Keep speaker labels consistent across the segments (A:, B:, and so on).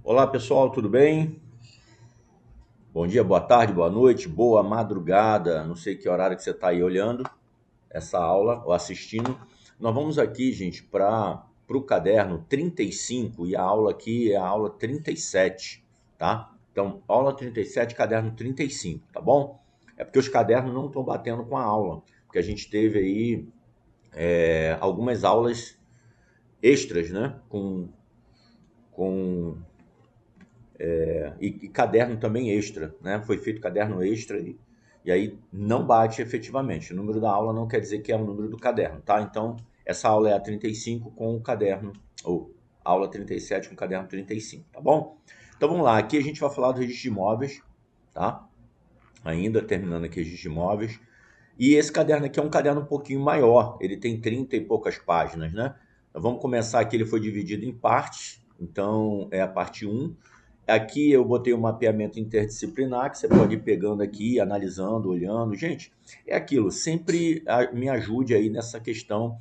A: Olá pessoal, tudo bem? Bom dia, boa tarde, boa noite, boa madrugada. Não sei que horário que você está aí olhando essa aula ou assistindo. Nós vamos aqui, gente, para o caderno 35 e a aula aqui é a aula 37, tá? Então, aula 37, caderno 35, tá bom? É porque os cadernos não estão batendo com a aula, porque a gente teve aí algumas aulas extras, né? Com e caderno também extra, né? Foi feito caderno extra e aí não bate efetivamente. O número da aula não quer dizer que é o número do caderno, tá? Então, essa aula é a 35 com o caderno, ou aula 37 com o caderno 35, tá bom? Então vamos lá, aqui a gente vai falar do registro de imóveis, tá? Ainda terminando aqui o registro de imóveis. E esse caderno aqui é um caderno um pouquinho maior, ele tem 30 e poucas páginas, né? Então vamos começar aqui, ele foi dividido em partes, então é a parte um. Aqui eu botei um mapeamento interdisciplinar, que você pode ir pegando aqui, analisando, olhando. Gente, é aquilo, sempre me ajude aí nessa questão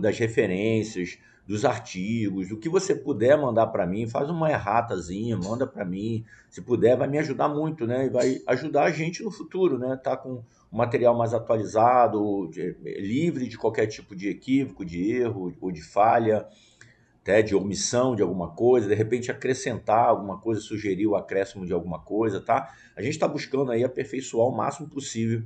A: das referências, dos artigos, o que você puder mandar para mim, faz uma erratazinha, manda para mim, se puder, vai me ajudar muito, né? E vai ajudar a gente no futuro, né? Tá com um material mais atualizado, livre de qualquer tipo de equívoco, de erro ou de falha, até de omissão de alguma coisa, de repente acrescentar alguma coisa, sugerir o acréscimo de alguma coisa, tá? A gente está buscando aí aperfeiçoar o máximo possível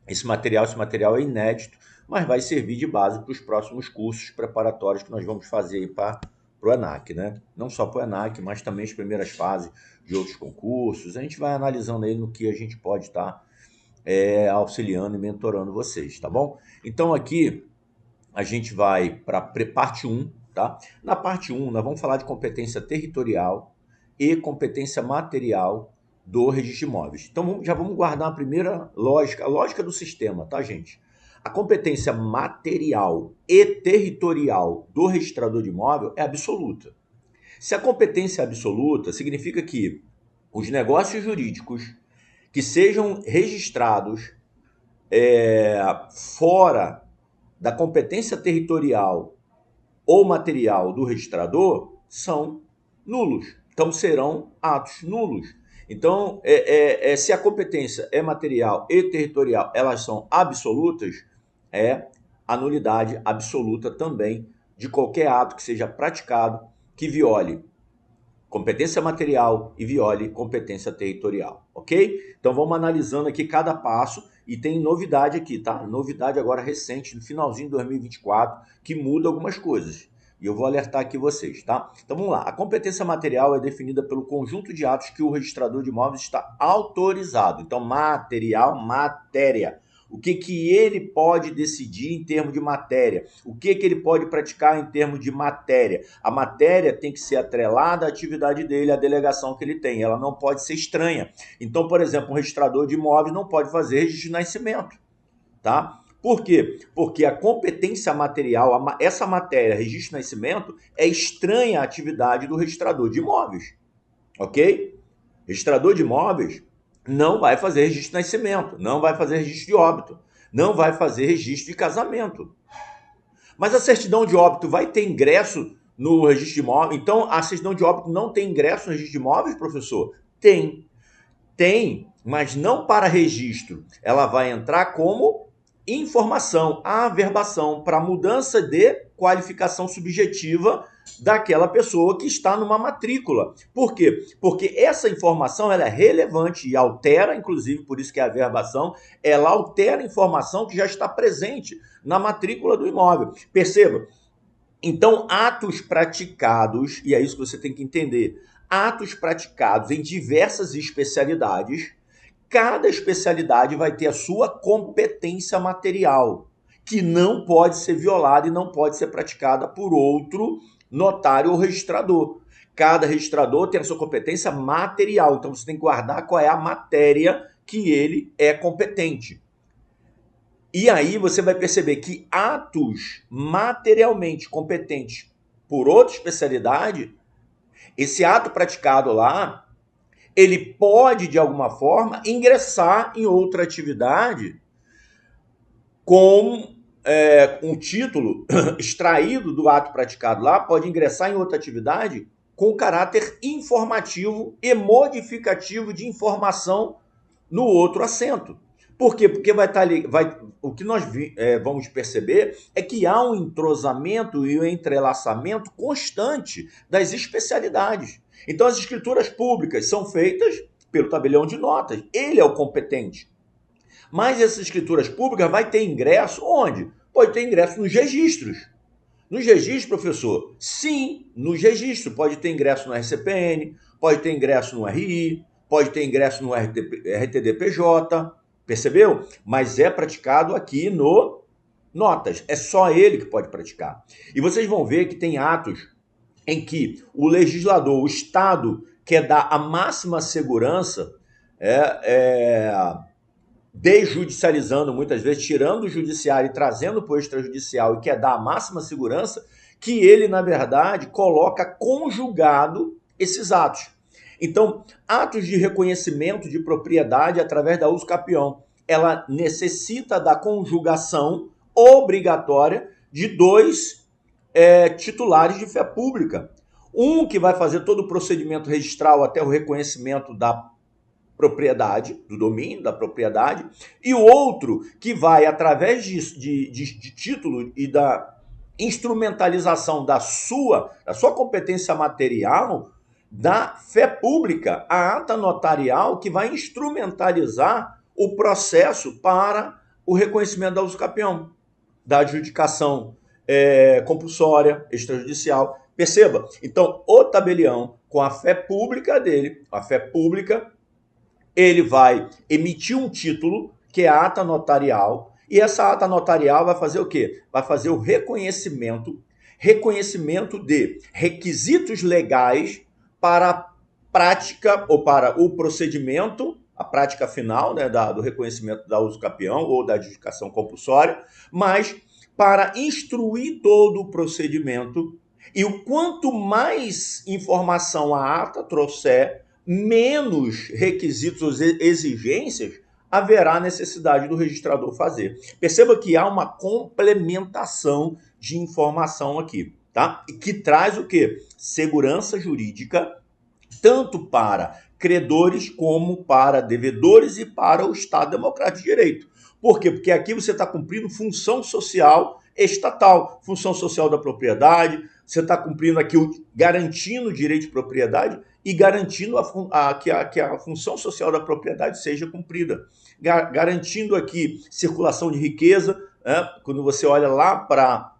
A: esse material é inédito, mas vai servir de base para os próximos cursos preparatórios que nós vamos fazer para o ENAC, né? Não só para o ENAC, mas também as primeiras fases de outros concursos. A gente vai analisando aí no que a gente pode estar auxiliando e mentorando vocês, tá bom? Então aqui a gente vai para a parte um, tá? Na parte um nós vamos falar de competência territorial e competência material do registro de imóveis. Então já vamos guardar a primeira lógica, a lógica do sistema, tá, gente? A competência material e territorial do registrador de imóvel é absoluta. Se a competência é absoluta, significa que os negócios jurídicos que sejam registrados fora da competência territorial ou material do registrador são nulos. Então serão atos nulos. Então, se a competência é material e territorial, elas são absolutas, é a nulidade absoluta também de qualquer ato que seja praticado que viole competência material e viole competência territorial, ok? Então vamos analisando aqui cada passo e tem novidade aqui, tá? Novidade agora recente, no finalzinho de 2024, que muda algumas coisas. E eu vou alertar aqui vocês, tá? Então vamos lá. A competência material é definida pelo conjunto de atos que o registrador de imóveis está autorizado. Então, material, matéria. O que ele pode decidir em termos de matéria? O que ele pode praticar em termos de matéria? A matéria tem que ser atrelada à atividade dele, à delegação que ele tem. Ela não pode ser estranha. Então, por exemplo, um registrador de imóveis não pode fazer registro de nascimento, tá? Por quê? Porque a competência material, essa matéria, registro de nascimento, é estranha à atividade do registrador de imóveis, ok? Registrador de imóveis não vai fazer registro de nascimento, não vai fazer registro de óbito, não vai fazer registro de casamento. Mas a certidão de óbito vai ter ingresso no registro de imóveis? Então, a certidão de óbito não tem ingresso no registro de imóveis, professor? Tem. Tem, mas não para registro. Ela vai entrar como informação, averbação, para mudança de qualificação subjetiva daquela pessoa que está numa matrícula. Por quê? Porque essa informação ela é relevante e altera, inclusive, por isso que é a averbação, ela altera a informação que já está presente na matrícula do imóvel. Perceba? Então, atos praticados, e é isso que você tem que entender, atos praticados em diversas especialidades, cada especialidade vai ter a sua competência material, que não pode ser violada e não pode ser praticada por outro notário ou registrador. Cada registrador tem a sua competência material, então você tem que guardar qual é a matéria que ele é competente. E aí você vai perceber que atos materialmente competentes por outra especialidade, esse ato praticado lá, ele pode, de alguma forma, ingressar em outra atividade com um título extraído do ato praticado lá, pode ingressar em outra atividade com caráter informativo e modificativo de informação no outro assento. Por quê? Porque o que nós vamos perceber é que há um entrosamento e um entrelaçamento constante das especialidades. Então, as escrituras públicas são feitas pelo tabelião de notas. Ele é o competente. Mas essas escrituras públicas vai ter ingresso onde? Pode ter ingresso nos registros. Nos registros, professor? Sim, nos registros. Pode ter ingresso no RCPN, pode ter ingresso no RI, pode ter ingresso no RTDPJ, percebeu? Mas é praticado aqui no notas. É só ele que pode praticar. E vocês vão ver que tem atos em que o legislador, o Estado, quer dar a máxima segurança, desjudicializando muitas vezes, tirando o judiciário e trazendo para o extrajudicial e quer dar a máxima segurança, que ele, na verdade, coloca conjugado esses atos. Então, atos de reconhecimento de propriedade através da uso capião, ela necessita da conjugação obrigatória de dois titulares de fé pública. Um que vai fazer todo o procedimento registral até o reconhecimento da propriedade, do domínio da propriedade, e o outro que vai, através de título e da instrumentalização da sua competência material, da fé pública, a ata notarial que vai instrumentalizar o processo para o reconhecimento da uso capião, da adjudicação compulsória, extrajudicial. Perceba? Então, o tabelião, com a fé pública dele, a fé pública, ele vai emitir um título, que é a ata notarial, e essa ata notarial vai fazer o quê? Vai fazer o reconhecimento de requisitos legais para a prática ou para o procedimento, a prática final, né, do reconhecimento da uso capião ou da adjudicação compulsória, mas para instruir todo o procedimento. E o quanto mais informação a ata trouxer, menos requisitos ou exigências haverá necessidade do registrador fazer. Perceba que há uma complementação de informação aqui, tá? E que traz o quê? Segurança jurídica, tanto para credores como para devedores e para o Estado Democrático de Direito. Por quê? Porque aqui você está cumprindo função social estatal, função social da propriedade, você está cumprindo aqui, garantindo o direito de propriedade e garantindo que a função social da propriedade seja cumprida. Garantindo aqui circulação de riqueza, né? Quando você olha lá para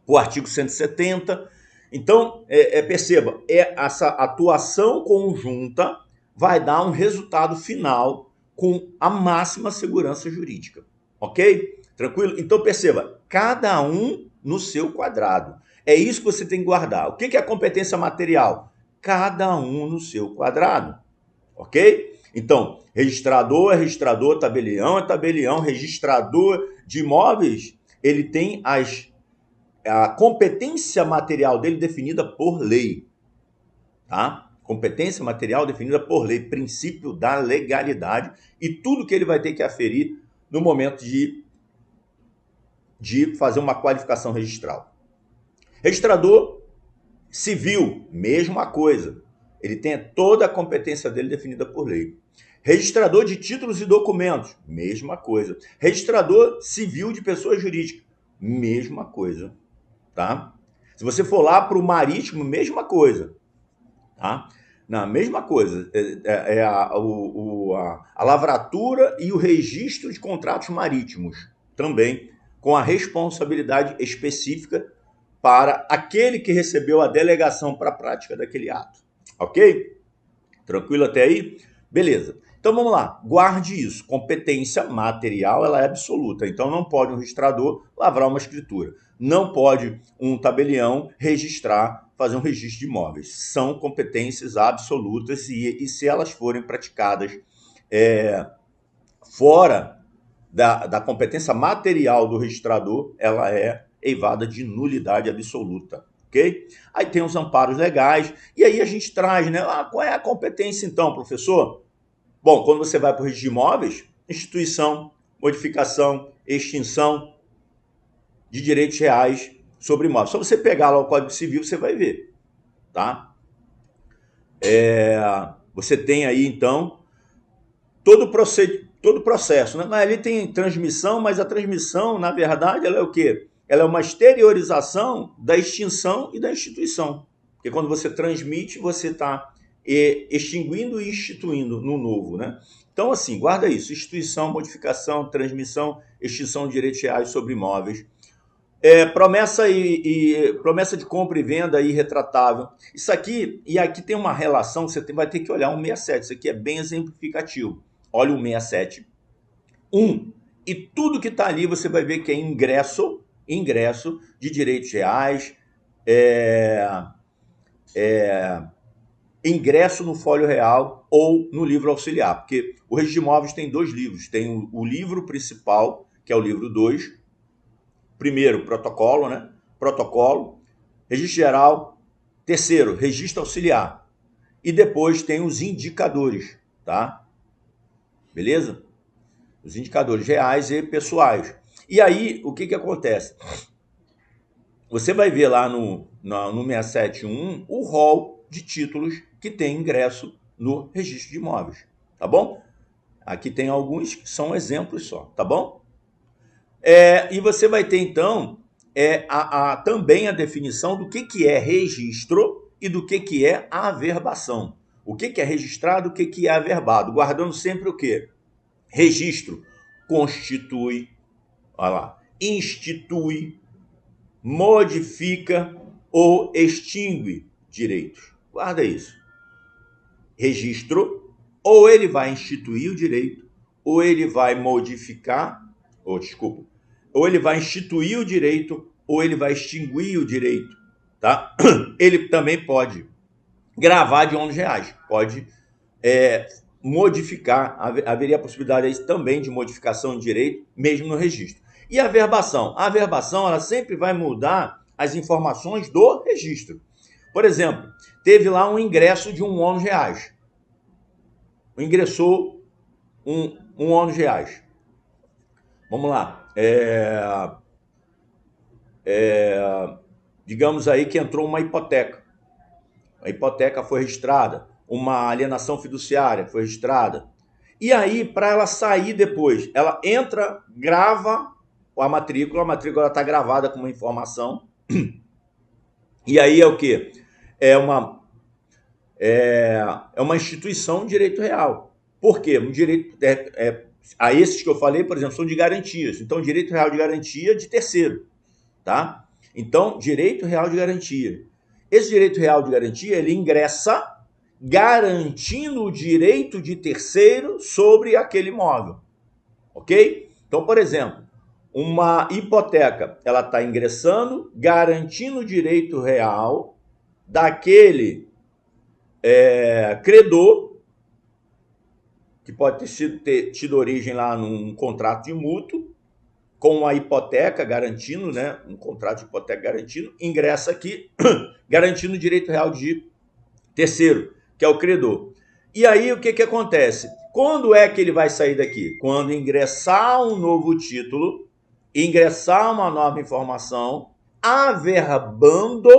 A: o artigo 170. Então, perceba, essa atuação conjunta vai dar um resultado final com a máxima segurança jurídica. Ok? Tranquilo? Então, perceba, cada um no seu quadrado. É isso que você tem que guardar. O que é a competência material? Cada um no seu quadrado. Ok? Então, registrador é registrador, tabelião é tabelião, registrador de imóveis, ele tem a competência material dele definida por lei. Tá? Competência material definida por lei, princípio da legalidade e tudo que ele vai ter que aferir no momento de fazer uma qualificação registral. Registrador civil, mesma coisa. Ele tem toda a competência dele definida por lei. Registrador de títulos e documentos, mesma coisa. Registrador civil de pessoa jurídica, mesma coisa. Tá? Se você for lá para o marítimo, mesma coisa. Tá? Na mesma coisa. A lavratura e o registro de contratos marítimos, também com a responsabilidade específica para aquele que recebeu a delegação para a prática daquele ato. Ok? Tranquilo até aí? Beleza. Então vamos lá, guarde isso. Competência material, ela é absoluta. Então não pode um registrador lavrar uma escritura. Não pode um tabelião fazer um registro de imóveis. São competências absolutas e se elas forem praticadas fora da competência material do registrador, ela é eivada de nulidade absoluta. Ok? Aí tem os amparos legais, e aí a gente traz, né? Qual é a competência então, professor? Bom, quando você vai para o registro de imóveis, instituição, modificação, extinção de direitos reais sobre imóveis. Só você pegar lá o Código Civil, você vai ver, tá? Você tem aí, então, todo o processo, né? Ali tem transmissão, mas a transmissão, na verdade, ela é o quê? Ela é uma exteriorização da extinção e da instituição. Porque quando você transmite, você está extinguindo e instituindo no novo, né? Então, assim, guarda isso: instituição, modificação, transmissão, extinção de direitos reais sobre imóveis. Promessa de compra e venda irretratável. Isso aqui, e aqui tem uma relação, você vai ter que olhar um 67, isso aqui é bem exemplificativo. Olha o 67. E tudo que está ali você vai ver que é ingresso de direitos reais, ingresso no folho real ou no livro auxiliar, porque o registro de imóveis tem dois livros, tem o livro principal, que é o livro 2, primeiro, protocolo, né? Protocolo, registro geral, terceiro, registro auxiliar, e depois tem os indicadores, tá? Beleza? Os indicadores reais e pessoais. E aí, o que acontece? Você vai ver lá no 671 o rol de títulos que tem ingresso no registro de imóveis, tá bom? Aqui tem alguns que são exemplos só, tá bom? E você vai ter, então, também a definição do que é registro e do que é averbação. O que é registrado, o que é averbado, guardando sempre o quê? Registro constitui, olha lá, institui, modifica ou extingue direitos. Guarda isso. Registro, ou ele vai instituir o direito, ou ele vai modificar, ou ele vai instituir o direito, ou ele vai extinguir o direito, tá? Ele também pode gravar de ônus reais, pode modificar, haveria a possibilidade também de modificação de direito, mesmo no registro. E a averbação? A averbação, ela sempre vai mudar as informações do registro. Por exemplo, teve lá um ingresso de um ônus reais. Ingressou um ônus reais. Vamos lá. Digamos aí que entrou uma hipoteca. A hipoteca foi registrada. Uma alienação fiduciária foi registrada. E aí, para ela sair depois, ela entra, grava a matrícula está gravada com uma informação. E aí é o quê? É uma instituição de direito real. Por quê? Um direito, a esses que eu falei, por exemplo, são de garantias. Então, direito real de garantia de terceiro. Tá? Então, direito real de garantia. Esse direito real de garantia, ele ingressa garantindo o direito de terceiro sobre aquele imóvel. Ok? Então, por exemplo, uma hipoteca, ela está ingressando, garantindo o direito real daquele credor, que pode ter tido origem lá num contrato de mútuo, com a hipoteca garantindo, né, um contrato de hipoteca garantindo, ingressa aqui, garantindo o direito real de terceiro, que é o credor. E aí o que acontece? Quando é que ele vai sair daqui? Quando ingressar um novo título, ingressar uma nova informação, averbando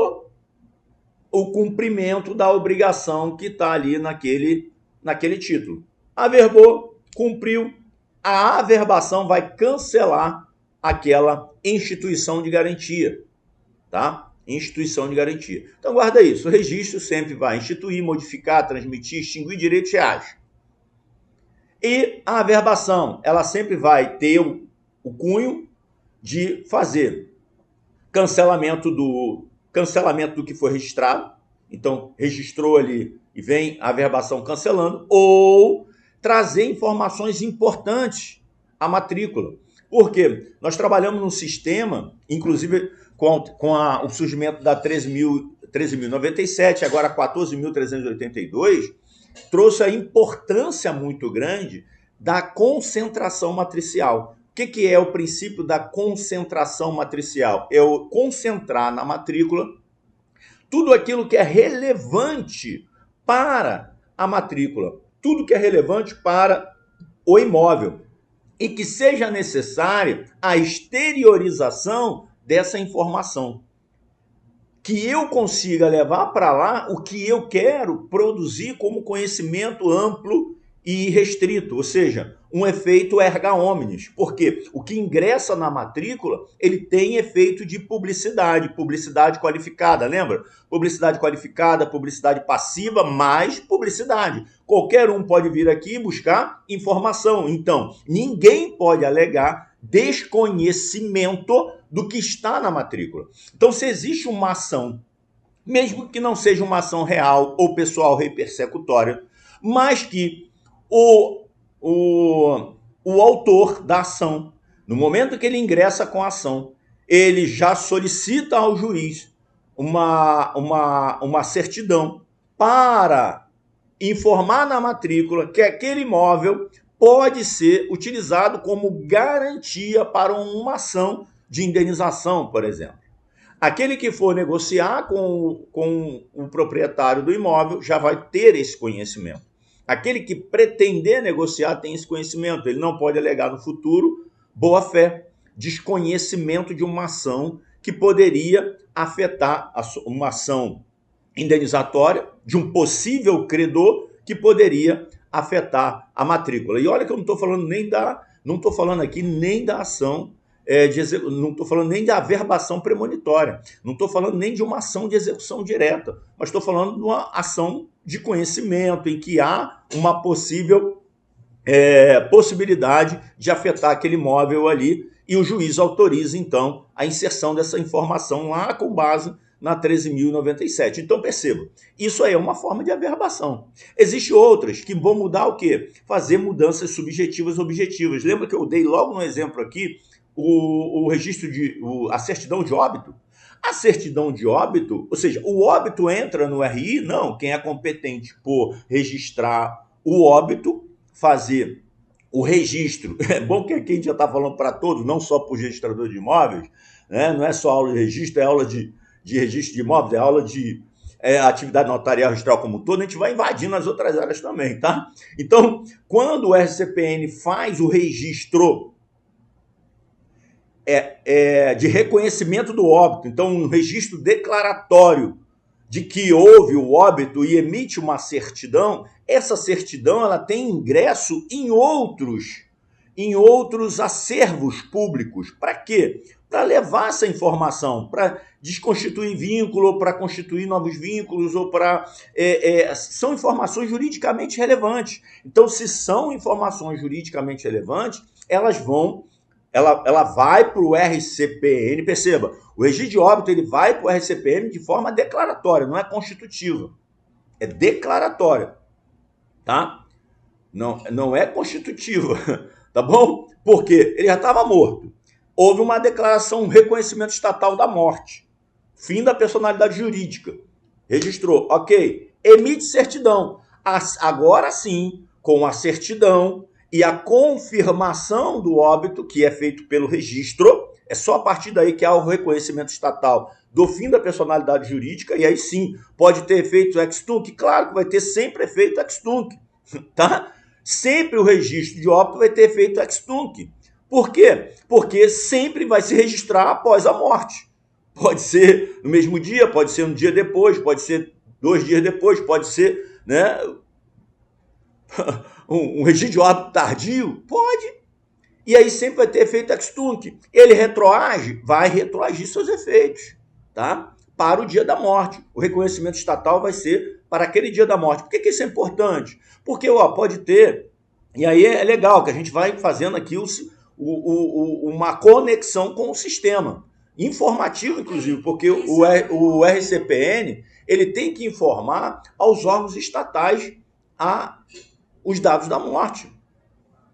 A: o cumprimento da obrigação que está ali naquele título. Averbou, cumpriu, a averbação vai cancelar aquela instituição de garantia, tá? Instituição de garantia. Então guarda isso, o registro sempre vai instituir, modificar, transmitir, extinguir direitos reais. E a averbação, ela sempre vai ter o cunho de fazer cancelamento do que foi registrado. Então, registrou ali e vem a averbação cancelando, ou trazer informações importantes à matrícula. Por quê? Nós trabalhamos num sistema, inclusive com o surgimento da 13.097, agora 14.382, trouxe a importância muito grande da concentração matricial. O que é o princípio da concentração matricial? É o concentrar na matrícula tudo aquilo que é relevante para a matrícula, tudo que é relevante para o imóvel e que seja necessária a exteriorização dessa informação. que eu consiga levar para lá o que eu quero produzir como conhecimento amplo e restrito, ou seja, um efeito erga omnes, porque o que ingressa na matrícula, ele tem efeito de publicidade, publicidade qualificada, lembra? Publicidade qualificada, publicidade passiva, mais publicidade. Qualquer um pode vir aqui e buscar informação, então ninguém pode alegar desconhecimento do que está na matrícula. Então, se existe uma ação, mesmo que não seja uma ação real ou pessoal repersecutória, mas que o autor da ação, no momento que ele ingressa com a ação, ele já solicita ao juiz uma certidão para informar na matrícula que aquele imóvel pode ser utilizado como garantia para uma ação de indenização, por exemplo. Aquele que for negociar com o proprietário do imóvel já vai ter esse conhecimento. Aquele que pretender negociar tem esse conhecimento. Ele não pode alegar no futuro boa-fé, desconhecimento de uma ação que poderia afetar uma ação indenizatória de um possível credor que poderia afetar a matrícula. E olha que eu não estou falando não estou falando aqui nem da ação, não estou falando nem da averbação premonitória, não estou falando nem de uma ação de execução direta, mas estou falando de uma ação de conhecimento em que há uma possível possibilidade de afetar aquele imóvel ali e o juiz autoriza, então, a inserção dessa informação lá com base na 13.097. Então, perceba, isso aí é uma forma de averbação. Existem outras que vão mudar o quê? Fazer mudanças subjetivas objetivas. Lembra que eu dei logo no exemplo aqui o registro a certidão de óbito? A certidão de óbito, ou seja, o óbito entra no RI? Não, quem é competente por registrar o óbito, fazer o registro. É bom que aqui a gente já está falando para todos, não só para o registrador de imóveis, né? Não é só aula de registro, é aula de registro de imóveis, é aula de atividade notarial registral como um todo, a gente vai invadindo as outras áreas também, tá? Então, quando o RCPN faz o registro de reconhecimento do óbito, então um registro declaratório de que houve o óbito e emite uma certidão, essa certidão ela tem ingresso em outros acervos públicos. Para quê? Para levar essa informação, para desconstituir vínculo, para constituir novos vínculos, ou para... são informações juridicamente relevantes. Então, se são informações juridicamente relevantes, ela vai para o RCPN, perceba, o registro de óbito ele vai para o RCPN de forma declaratória, não é constitutiva, é declaratória, tá? Não é constitutiva, tá bom? Porque ele já estava morto, houve uma declaração, um reconhecimento estatal da morte, fim da personalidade jurídica, registrou, ok, emite certidão, agora sim, com a certidão e a confirmação do óbito, que é feito pelo registro, é só a partir daí que há o reconhecimento estatal do fim da personalidade jurídica, e aí sim, pode ter efeito ex-tunc, claro que vai ter sempre efeito ex-tunc, tá? Sempre o registro de óbito vai ter efeito ex-tunc. Por quê? Porque sempre vai se registrar após a morte. Pode ser no mesmo dia, pode ser um dia depois, pode ser 2 dias depois, pode ser, né, um registro de óbito tardio? Pode. E aí sempre vai ter efeito ex-tunc. Ele retroage? Vai retroagir seus efeitos, tá? Para o dia da morte. O reconhecimento estatal vai ser para aquele dia da morte. Por que isso é importante? Porque pode ter, e aí é legal que a gente vai fazendo aqui uma conexão com o sistema. Informativo, inclusive, porque o RCPN ele tem que informar aos órgãos estatais os dados da morte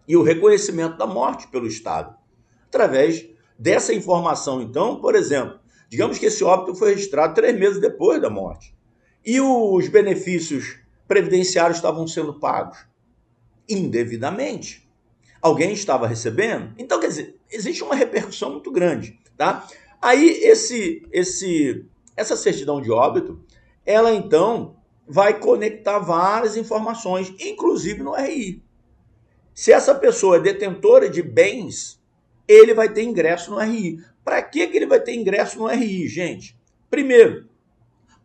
A: e o reconhecimento da morte pelo Estado. Através dessa informação, então, por exemplo, digamos que esse óbito foi registrado 3 meses depois da morte e os benefícios previdenciários estavam sendo pagos indevidamente. Alguém estava recebendo? Então, quer dizer, existe uma repercussão muito grande, tá? Aí, essa certidão de óbito, ela, então, vai conectar várias informações, inclusive no RI. Se essa pessoa é detentora de bens, ele vai ter ingresso no RI. Para que ele vai ter ingresso no RI, gente? Primeiro,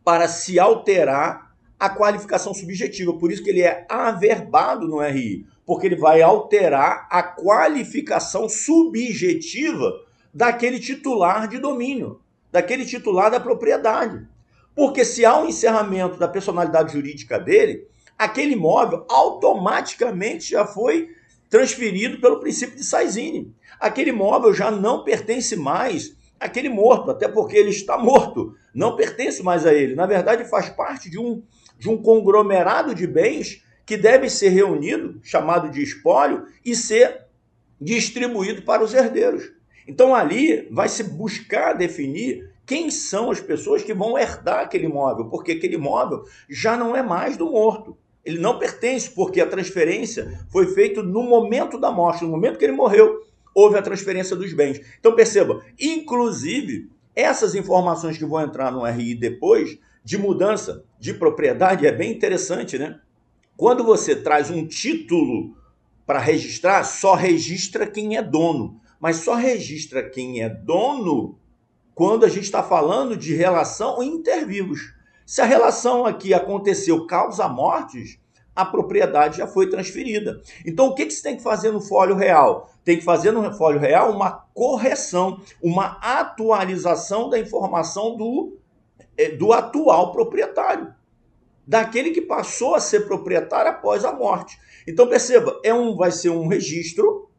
A: para se alterar a qualificação subjetiva. Por isso que ele é averbado no RI, porque ele vai alterar a qualificação subjetiva daquele titular de domínio, daquele titular da propriedade. Porque se há um encerramento da personalidade jurídica dele, aquele imóvel automaticamente já foi transferido pelo princípio de Saizine. Aquele imóvel já não pertence mais àquele morto, até porque ele está morto, não pertence mais a ele. Na verdade, faz parte de um conglomerado de bens que deve ser reunido, chamado de espólio, e ser distribuído para os herdeiros. Então ali vai se buscar definir quem são as pessoas que vão herdar aquele imóvel, porque aquele imóvel já não é mais do morto. Ele não pertence, porque a transferência foi feita no momento da morte, no momento que ele morreu, houve a transferência dos bens. Então perceba, inclusive, essas informações que vão entrar no RI depois, de mudança de propriedade, é bem interessante, né? Quando você traz um título para registrar, só registra quem é dono, mas só registra quem é dono quando a gente está falando de relação intervivos. Se a relação aqui aconteceu causa-mortes, a propriedade já foi transferida. Então, o que você tem que fazer no folho real? Tem que fazer no folho real uma correção, uma atualização da informação do atual proprietário, daquele que passou a ser proprietário após a morte. Então, perceba, vai ser um registro,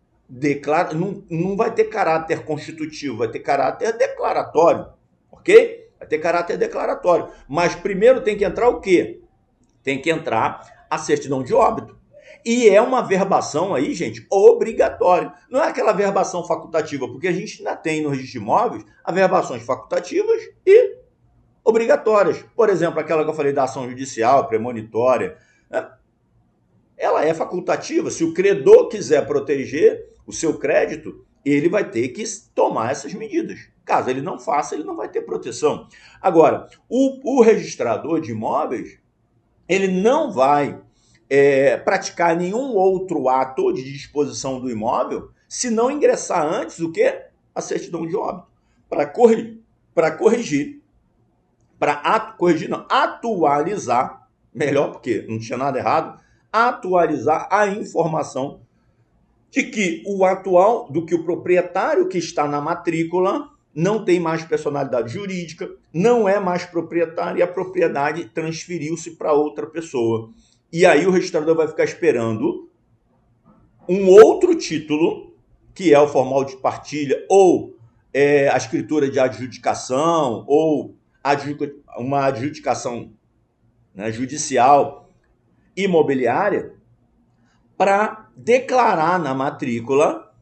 A: não vai ter caráter constitutivo, vai ter caráter declaratório, ok? Vai ter caráter declaratório. Mas primeiro tem que entrar o quê? Tem que entrar a certidão de óbito. E é uma verbação aí, gente, obrigatória. Não é aquela verbação facultativa, porque a gente ainda tem no registro de imóveis averbações facultativas e obrigatórias. Por exemplo, aquela que eu falei da ação judicial, premonitória, né? Ela é facultativa. Se o credor quiser proteger o seu crédito, ele vai ter que tomar essas medidas. Caso ele não faça, ele não vai ter proteção. Agora, o registrador de imóveis, ele não vai praticar nenhum outro ato de disposição do imóvel se não ingressar antes o quê? A certidão de óbito. Atualizar, melhor porque não tinha nada errado, atualizar a informação de que o proprietário que está na matrícula não tem mais personalidade jurídica, não é mais proprietário e a propriedade transferiu-se para outra pessoa. E aí o registrador vai ficar esperando um outro título, que é o formal de partilha, ou a escritura de adjudicação, ou uma adjudicação, né, judicial imobiliária, para declarar na matrícula,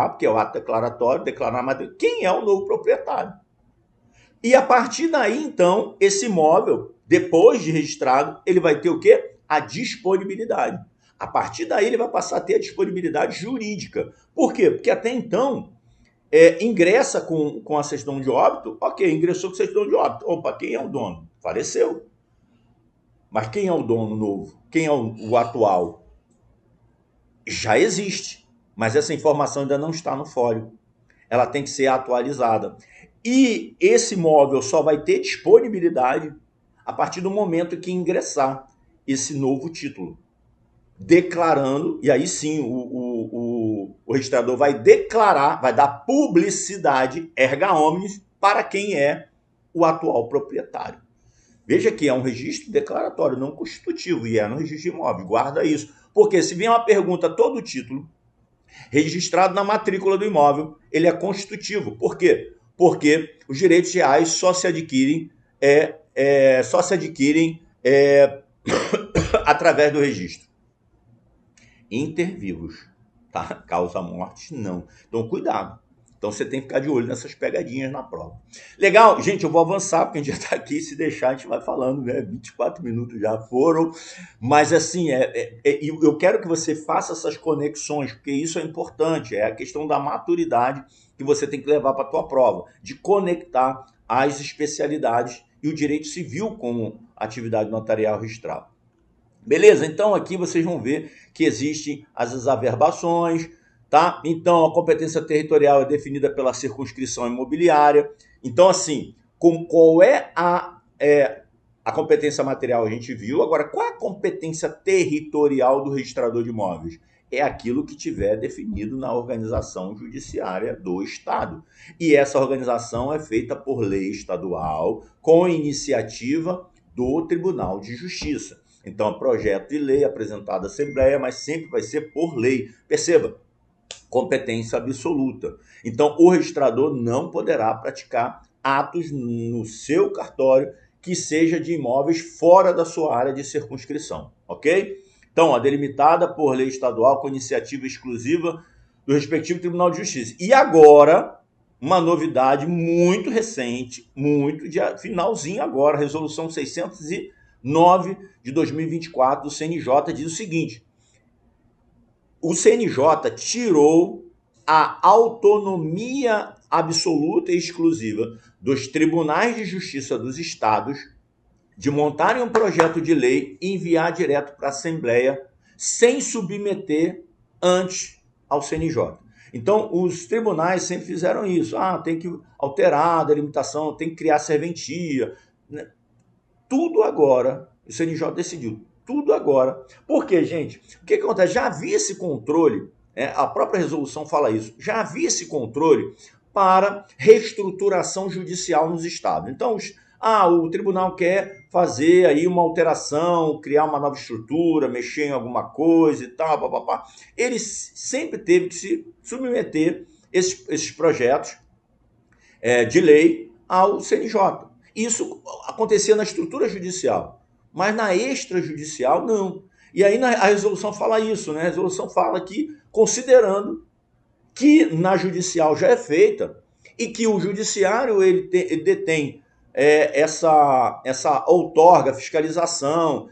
A: porque é o ato declaratório, declarar na matrícula, quem é o novo proprietário. E a partir daí, então, esse imóvel, depois de registrado, ele vai ter o quê? A disponibilidade. A partir daí, ele vai passar a ter a disponibilidade jurídica. Por quê? Porque até então, ingressa com a certidão de óbito, ok, ingressou com a certidão de óbito. Opa, quem é o dono? Faleceu. Mas quem é o dono novo? Quem é o atual? Já existe, mas essa informação ainda não está no folho. Ela tem que ser atualizada. E esse imóvel só vai ter disponibilidade a partir do momento que ingressar esse novo título, declarando, e aí sim o registrador vai declarar, vai dar publicidade erga omnes para quem é o atual proprietário. Veja que é um registro declaratório, não constitutivo, e é no registro de imóvel. Guarda isso. Porque se vier uma pergunta, todo título registrado na matrícula do imóvel, ele é constitutivo. Por quê? Porque os direitos reais só se adquirem através do registro. Intervivos, tá? Causa morte, não. Então, cuidado. Então, você tem que ficar de olho nessas pegadinhas na prova. Legal? Gente, eu vou avançar, porque a gente já está aqui. Se deixar, a gente vai falando, né? 24 minutos já foram. Mas, assim, eu quero que você faça essas conexões, porque isso é importante. É a questão da maturidade que você tem que levar para a tua prova, de conectar as especialidades e o direito civil com a atividade notarial registrada. Beleza? Então, aqui vocês vão ver que existem as averbações, tá? Então, a competência territorial é definida pela circunscrição imobiliária. Então, assim, qual é a a competência material a gente viu, agora qual é a competência territorial do registrador de imóveis? É aquilo que tiver definido na organização judiciária do Estado. E essa organização é feita por lei estadual, com iniciativa do Tribunal de Justiça. Então, é projeto de lei apresentado à Assembleia, mas sempre vai ser por lei. Perceba, competência absoluta. Então, o registrador não poderá praticar atos no seu cartório que seja de imóveis fora da sua área de circunscrição, ok? Então, delimitada por lei estadual com iniciativa exclusiva do respectivo Tribunal de Justiça. E agora, uma novidade muito recente, muito de finalzinho agora, resolução 609 de 2024 do CNJ diz o seguinte: o CNJ tirou a autonomia absoluta e exclusiva dos tribunais de justiça dos estados de montarem um projeto de lei e enviar direto para a Assembleia sem submeter antes ao CNJ. Então, os tribunais sempre fizeram isso. Tem que alterar a delimitação, tem que criar serventia. Tudo agora, o CNJ decidiu, tudo agora. Por quê, gente? O que acontece? Já havia esse controle, a própria resolução fala isso, já havia esse controle para reestruturação judicial nos estados. Então, o tribunal quer fazer aí uma alteração, criar uma nova estrutura, mexer em alguma coisa e tal, papapá. Ele sempre teve que se submeter esses projetos de lei ao CNJ. Isso acontecia na estrutura judicial, mas na extrajudicial não. E aí a resolução fala isso, né? A resolução fala que, considerando que na judicial já é feita e que o judiciário ele detém essa outorga, fiscalização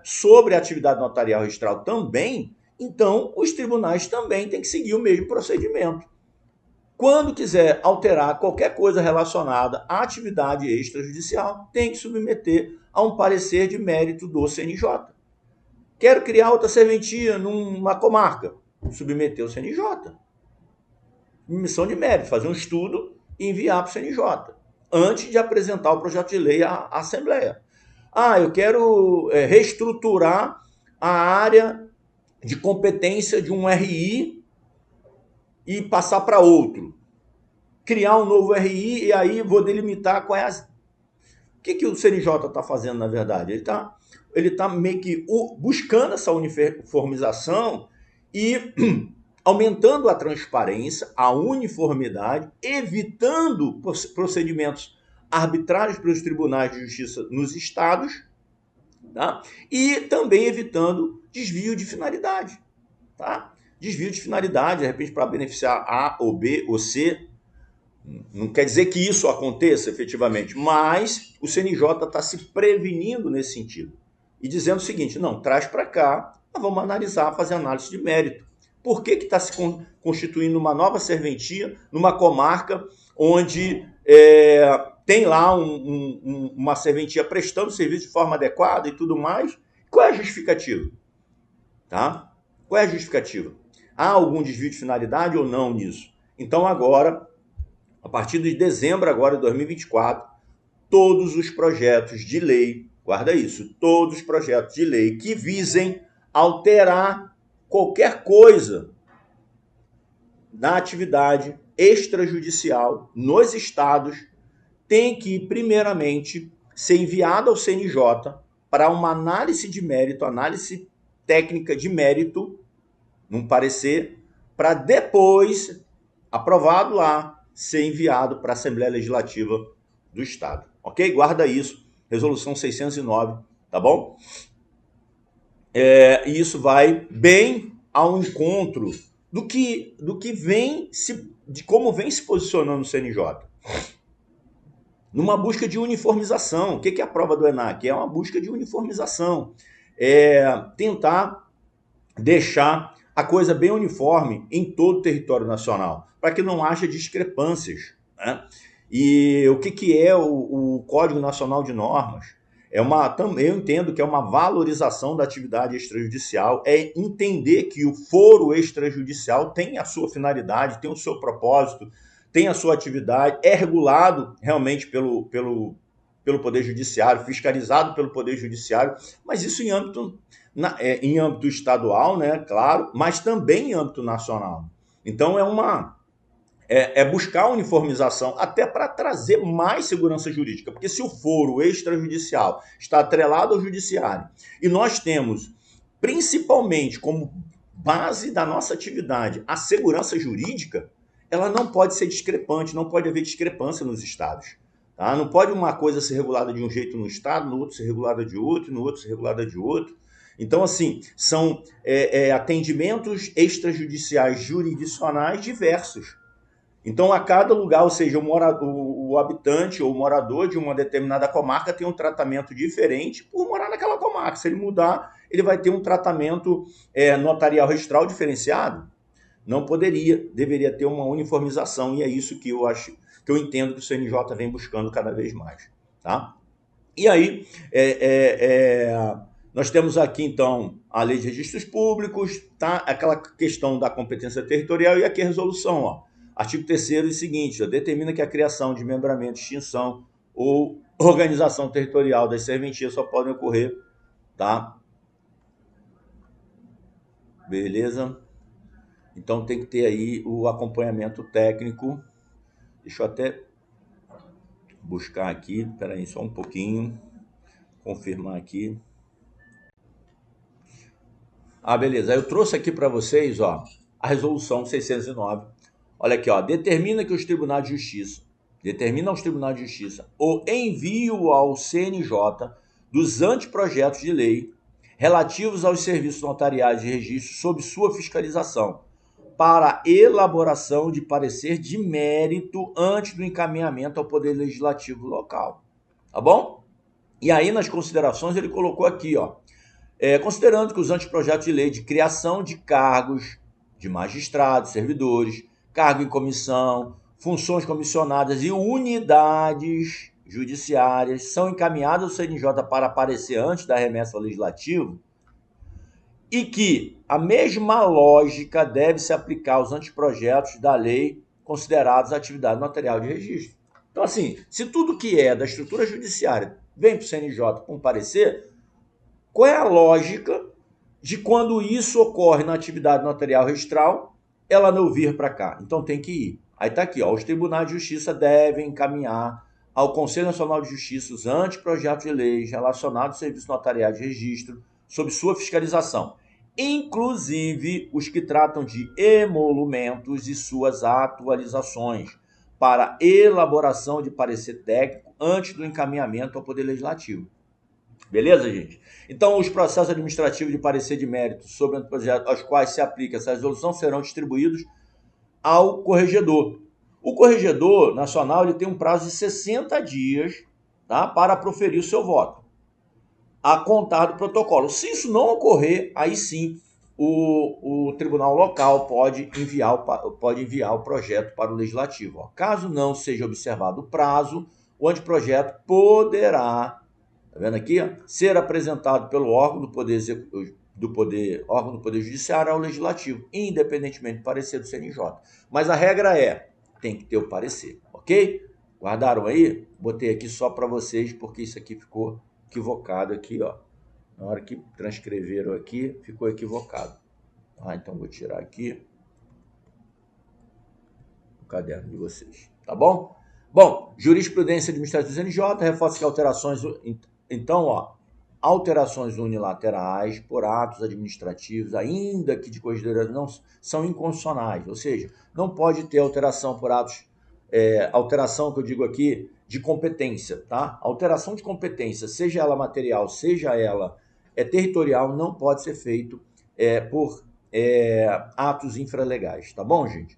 A: sobre a atividade notarial registral também, então os tribunais também têm que seguir o mesmo procedimento. Quando quiser alterar qualquer coisa relacionada à atividade extrajudicial, tem que submeter a um parecer de mérito do CNJ. Quero criar outra serventia numa comarca, submeter ao CNJ. Missão de mérito, fazer um estudo e enviar para o CNJ, antes de apresentar o projeto de lei à Assembleia. Eu quero reestruturar a área de competência de um RI e passar para outro. Criar um novo RI e aí vou delimitar qual é as... O que o CNJ está fazendo, na verdade? Ele tá meio que buscando essa uniformização e aumentando a transparência, a uniformidade, evitando procedimentos arbitrários pelos tribunais de justiça nos estados, tá? E também evitando desvio de finalidade. Tá? Desvio de finalidade, de repente, para beneficiar A ou B ou C. Não quer dizer que isso aconteça efetivamente, mas o CNJ está se prevenindo nesse sentido. E dizendo o seguinte, não, traz para cá, nós vamos analisar, fazer análise de mérito. Por que está se constituindo uma nova serventia numa comarca onde tem lá uma serventia prestando serviço de forma adequada e tudo mais? Qual é a justificativa? Tá? Qual é a justificativa? Há algum desvio de finalidade ou não nisso? Então agora, a partir de dezembro agora de 2024, todos os projetos de lei, guarda isso, todos os projetos de lei que visem alterar qualquer coisa na atividade extrajudicial nos estados tem que, primeiramente, ser enviado ao CNJ para uma análise de mérito, análise técnica de mérito, num parecer, para depois, aprovado lá, ser enviado para a Assembleia Legislativa do Estado. Ok? Guarda isso, resolução 609, tá bom? E isso vai bem ao encontro do que de como vem se posicionando o CNJ. Numa busca de uniformização. O que é a prova do ENAC? É uma busca de uniformização. Tentar deixar a coisa bem uniforme em todo o território nacional, para que não haja discrepâncias. Né? E o que é o Código Nacional de Normas? Eu entendo que é uma valorização da atividade extrajudicial, é entender que o foro extrajudicial tem a sua finalidade, tem o seu propósito, tem a sua atividade, é regulado realmente pelo pelo Poder Judiciário, fiscalizado pelo Poder Judiciário, mas isso em âmbito estadual, né, claro, mas também em âmbito nacional. Então é buscar uniformização até para trazer mais segurança jurídica, porque se o foro extrajudicial está atrelado ao judiciário e nós temos, principalmente como base da nossa atividade, a segurança jurídica, ela não pode ser discrepante, não pode haver discrepância nos estados. Tá? Não pode uma coisa ser regulada de um jeito no estado, no outro ser regulada de outro, no outro ser regulada de outro. Então, assim, são atendimentos extrajudiciais jurisdicionais diversos. Então, a cada lugar, ou seja, o habitante ou o morador de uma determinada comarca tem um tratamento diferente por morar naquela comarca. Se ele mudar, ele vai ter um tratamento notarial registral diferenciado. Não poderia, deveria ter uma uniformização, e é isso que eu entendo que o CNJ vem buscando cada vez mais. Tá? E aí, nós temos aqui, então, a Lei de Registros Públicos, tá? Aquela questão da competência territorial e aqui a resolução, ó. Artigo 3º e seguinte, ó, determina que a criação, desmembramento, extinção ou organização territorial das serventias só podem ocorrer, tá? Beleza? Então tem que ter aí o acompanhamento técnico. Deixa eu até buscar aqui, peraí, só um pouquinho, confirmar aqui. Beleza. Eu trouxe aqui para vocês, ó, a resolução 609. Olha aqui, ó, determina aos tribunais de justiça o envio ao CNJ dos anteprojetos de lei relativos aos serviços notariais de registro sob sua fiscalização, para elaboração de parecer de mérito antes do encaminhamento ao Poder Legislativo local. Tá bom? E aí, nas considerações, ele colocou aqui, ó, considerando que os anteprojetos de lei de criação de cargos de magistrados, servidores, cargo em comissão, funções comissionadas e unidades judiciárias são encaminhados ao CNJ para aparecer antes da remessa ao Legislativo, e que a mesma lógica deve se aplicar aos anteprojetos da lei considerados atividade notarial de registro. Então, assim, se tudo que é da estrutura judiciária vem para o CNJ com parecer, qual é a lógica de quando isso ocorre na atividade notarial registral, ela não vir para cá? Então tem que ir. Aí está aqui, ó, os tribunais de justiça devem encaminhar ao Conselho Nacional de Justiça os anteprojetos de leis relacionados ao serviço notarial de registro sob sua fiscalização, inclusive os que tratam de emolumentos e suas atualizações, para elaboração de parecer técnico antes do encaminhamento ao Poder Legislativo. Beleza, gente? Então, os processos administrativos de parecer de mérito sobre anteprojetos aos quais se aplica essa resolução serão distribuídos ao corregedor. O corregedor nacional ele tem um prazo de 60 dias, tá, para proferir o seu voto, a contar do protocolo. Se isso não ocorrer, aí sim o tribunal local pode enviar o projeto para o legislativo. Ó. Caso não seja observado o prazo, o anteprojeto poderá, tá vendo aqui, ó, ser apresentado pelo órgão do Poder Judiciário ao Legislativo, independentemente do parecer do CNJ. Mas a regra tem que ter o parecer, ok? Guardaram aí? Botei aqui só para vocês, porque isso aqui ficou equivocado aqui, ó. Na hora que transcreveram aqui, ficou equivocado. Então vou tirar aqui o caderno de vocês, tá bom? Bom, jurisprudência administrativa do CNJ reforça que alterações... Então, ó, alterações unilaterais por atos administrativos, ainda que de consideração, não são inconstitucionais, ou seja, não pode ter alteração por atos, alteração que eu digo aqui, de competência, tá? Alteração de competência, seja ela material, seja ela territorial, não pode ser feito por atos infralegais, tá bom, gente?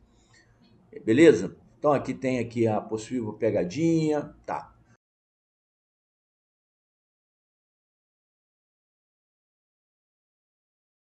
A: Beleza? Então aqui tem aqui a possível pegadinha, tá?